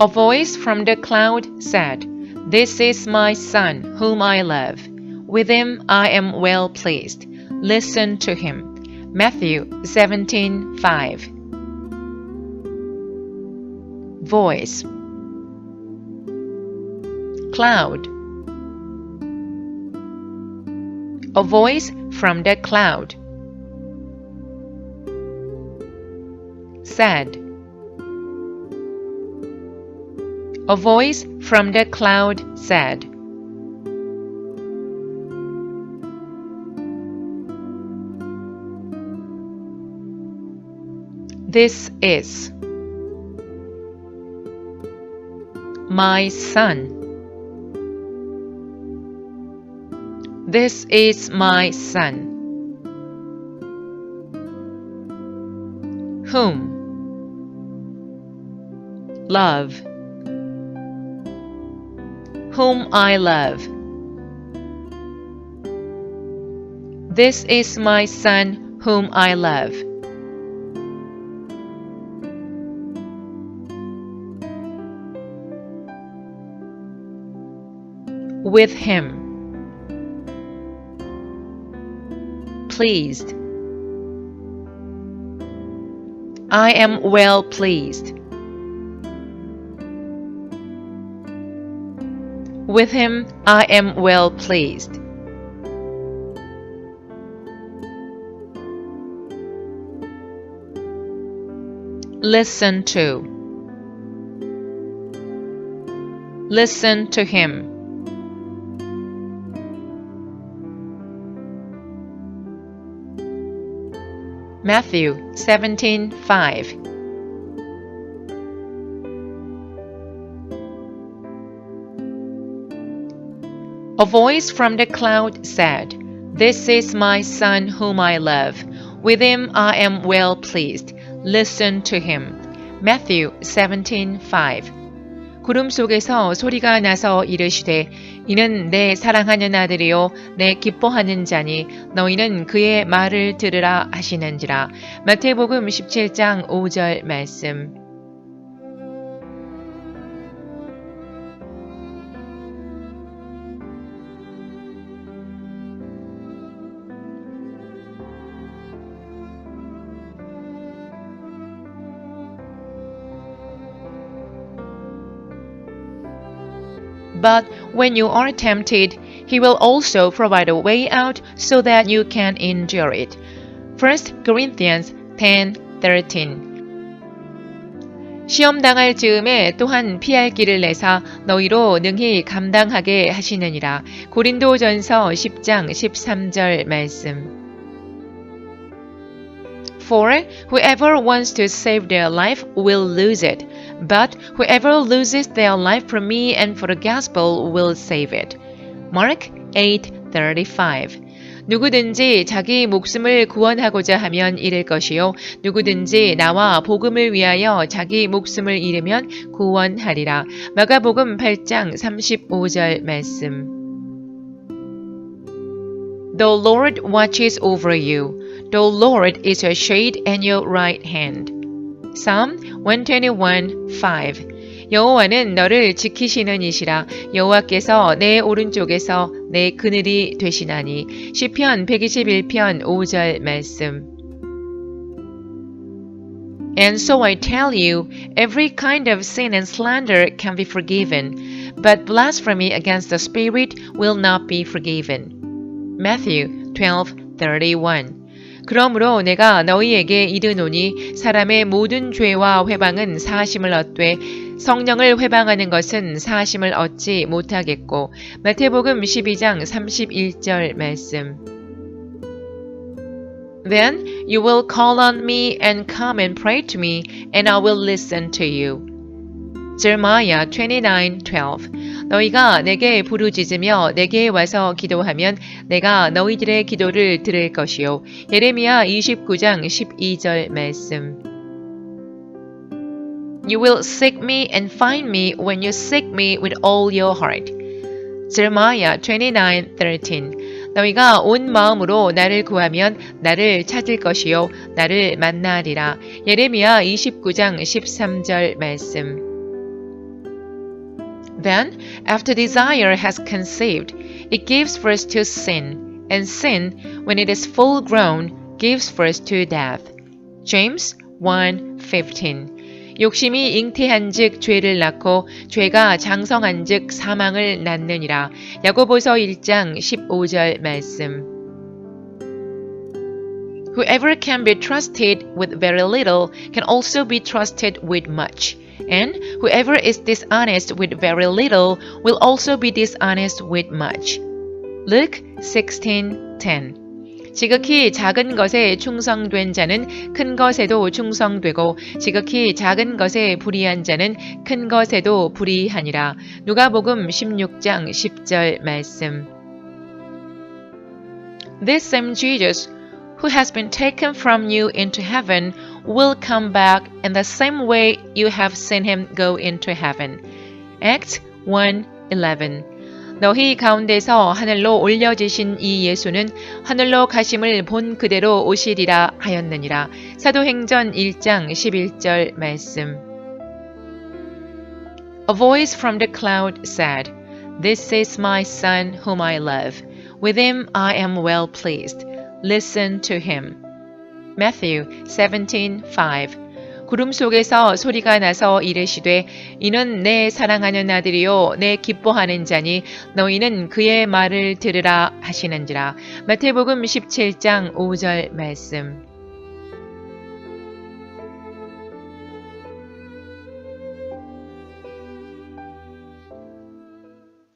A voice from the cloud said, This is my son, whom I love. With him I am well pleased. Listen to him. Matthew 17:5. Voice. Cloud. A voice from the cloud said. A voice from the cloud said. This is my son. This is my son, whom love, whom I love. This is my son, whom I love. With him. Pleased. I am well pleased. With him I am well pleased. Listen to. Listen to him. Matthew 17:5. A voice from the cloud said, This is my son whom I love. With him I am well pleased. Listen to him. Matthew 17:5. 구름 속에서 소리가 나서 이르시되 이는 내 사랑하는 아들이요 내 기뻐하는 자니 너희는 그의 말을 들으라 하시는지라. 마태복음 17장 5절 말씀. But when you are tempted, he will also provide a way out so that you can endure it. 1 Corinthians 10:13. 시험 당할 즈음에 또한 피할 길을 내사 너희로 능히 감당하게 하시느니라. 고린도전서 10장 13절 말씀. For whoever wants to save their life will lose it, but whoever loses their life for me and for the gospel will save it. Mark 8:35. 누구든지 자기 목숨을 구원하고자 하면 잃을 것이요 누구든지 나와 복음을 위하여 자기 목숨을 잃으면 구원하리라. 마가복음 8장 35절 말씀. The Lord watches over you. The Lord is your shade and your right hand. Psalm 121:5. 여호와는 너를 지키시는 이시라. 여호와께서 내 오른쪽에서 내 그늘이 되시나니. 시편 121편 5절 말씀. And so I tell you, every kind of sin and slander can be forgiven, but blasphemy against the Spirit will not be forgiven. Matthew 12:31. 그러므로 내가 너희에게 이르노니 사람의 모든 죄와 회방은 사하심을 얻되 성령을 회방하는 것은 사하심을 얻지 못하겠고. 마태복음 12장 31절 말씀. Then you will call on me and come and pray to me, and I will listen to you. Jeremiah 29:12. 너희가 내게 부르짖으며 내게 와서 기도하면 내가 너희들의 기도를 들을 것이요. 예레미야 29장 12절 말씀. You will seek me and find me when you seek me with all your heart. Jeremiah 29:13. 너희가 온 마음으로 나를 구하면 나를 찾을 것이요 나를 만나리라. 예레미야 29장 13절 말씀. Then, after desire has conceived, it gives birth to sin, and sin, when it is full grown, gives birth to death. James 1:15. 욕심이 잉태한즉 죄를 낳고 죄가 장성한즉 사망을 낳느니라. 야고보서 1장 15절 말씀. Whoever can be trusted with very little can also be trusted with much. And whoever is dishonest with very little will also be dishonest with much. Luke 16:10. 지극히 작은 것에 충성된 자는 큰 것에도 충성되고 지극히 작은 것에 불의한 자는 큰 것에도 불의하니라. 누가복음 16장 10절 말씀. This same Jesus who has been taken from you into heaven will come back in the same way you have seen him go into heaven. Acts 1:11. 너희 가운데서 하늘로 올려지신 이 예수는 하늘로 가심을 본 그대로 오시리라 하였느니라. 사도행전 1장 11절 말씀. A voice from the cloud said, This is my son whom I love. With him I am well pleased. Listen to him. Matthew 17:5. 구름 속에서 소리가 나서 이르시되 이는 내 사랑하는 아들이요 내 기뻐하는 자니 너희는 그의 말을 들으라 하시는지라. 마태복음 17장 5절 말씀.